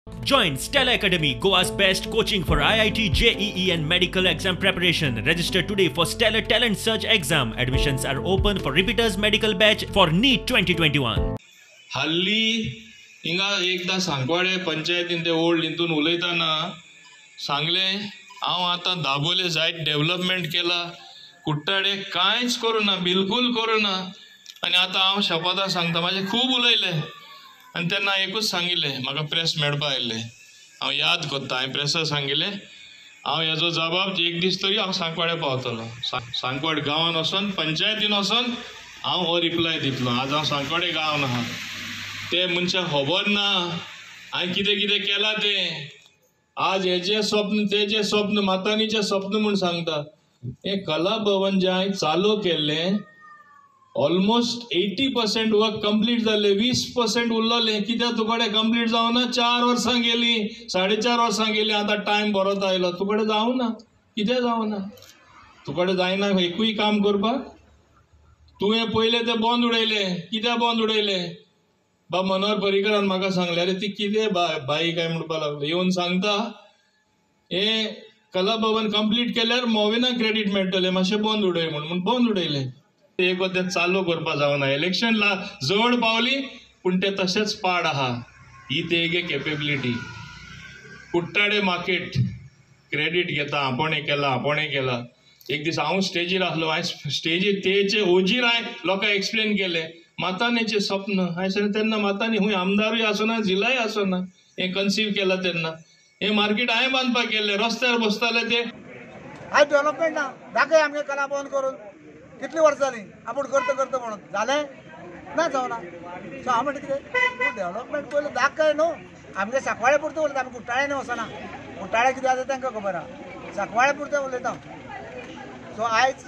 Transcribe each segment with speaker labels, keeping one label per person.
Speaker 1: Join Stella Academy, Goa's best coaching for IIT, JEE and medical exam preparation. Register today for Stellar Talent Search exam. Admissions are open for repeaters medical batch for NEET 2021.
Speaker 2: हल्ली हिंगा एकदा सांकवाडे पंचायतीन ते old हितून उलयतना सांगले हांव आतां दाबोले जायत डेव्हलपमेंट केला, कुट्टाडे कांयच करूना, बिलकुल करूना. आनी आतां हांव शपथाक सांगता म्हाजे खूब उलयले आनी तेन्ना एकूच सांगिल्लें म्हाका प्रेस मेळपा आयिल्लें. हांव याद करता हांवें प्रेसाक सांगिल्लें हांव हेजो जबाब एक दीस तरी हांव सांकवाडे पावतलो. सांकवाड गांवांत वचोन पंचायतीन वचोन हांव हो रिप्लाय दितलो. आज हांव सांकवाडे गांवांत आहा, ते मनशाक खबर ना हांवें कितें कितें केलां तें. आज हेजें स्वप्न तेजें स्वप्न मातानीचें स्वप्न म्हूण सांगता. हें कला भवन जें हांवें चालू केल्लें ऑलमोस्ट 80% वर्क कंप्लीट जाले, 20% उरलोलें. कित्याक तुकडे कंप्लीट जावना? 4 वर्सां गेली, 4.5 वर्सां गेली. आतां टायम बरोच आयलो, तुकडे जावना. कित्याक जावना? तुकडे जायना एकूय काम करपाक? तुवें पयलें तें बंद उडयलें. कित्याक बंद उडयलें? बाब मनोहर पर्रीकरान म्हाका सांगलें, अरे ती कितें बाई काय म्हणपाक लागलो. येवन सांगता हें कला भवन कंप्लीट केल्यार मोविना क्रेडीट मेळटलें, मातशें बंद उडय म्हणून बंद उडयलें. एक तें चालू करपा जावना. इलेक्शन जवळ पावली पूण ते तशेंच पाड आहा. ही तेगे कॅपेबिलिटी. कुट्टाडे मार्केट क्रेडीट घेता, आपणें केला. एक दीस हांव स्टेजीर आसलो, हांवें स्टेजीर तेचे ओजीर हांवें लोकांक एक्सप्लेन केलें मातानेचें स्वप्न. हांवें तेन्ना मातानी खूंय आमदारूय आसना, जिल्लाय आसना. हें कन्सीव केलां तेन्ना. हें मार्केट हांवें बांदपाक केल्लें. रस्त्यार बसताले ते
Speaker 3: आज डेव्हलपमेंट ना दाखय आमगे कला बंद करून. कितली वर्स जाली आपूण करता म्हणून जालें ना जावना. सो हांव म्हणटा कितें डेव्हलपमेंट पयलें दाखय न्हू. आमगे सांकवाळे पुरतें उलयता, आमी कुट्टाळे न्हू वचना. कुट्टाळे कितें जाता तांकां खबर आहा. सांकवाळे पुरतें उलयता. सो आयज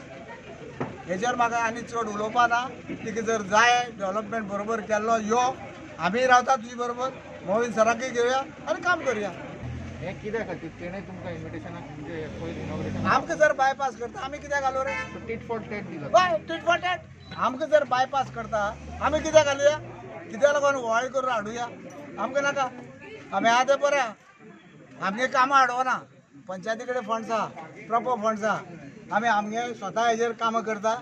Speaker 3: हेजेर म्हाका आनी चड उलोवपा ना. तिका जर जाय डेव्हलपमेंट बरोबर केल्लो यो, आमी रावता तुजी बरोबर. मोहीन सराकय घेवया आनी काम करया.
Speaker 4: हे कित्या खातीर तेणें तुमकां इन्विटेशनाक म्हणजे पयलीं इनॉग्रेशन
Speaker 3: आमकां जर बायपास करता आमी कित्याक घालूं रे?
Speaker 4: टीट फॉर टॅट दिलो.
Speaker 3: बाय टीट फॉर टॅट. आमकां जर बायपास करता आमी कित्याक घालुया? कित्याक लागून व्हळ करून हाडुया? आमकां नाका. आमी आहा तें बरें आहा. आमगे कामां हाडवना. पंचायती कडेन फंड्स आहा, प्रॉपर फंड्स आहा. आमी आमगे स्वता हेजेर कामां करता.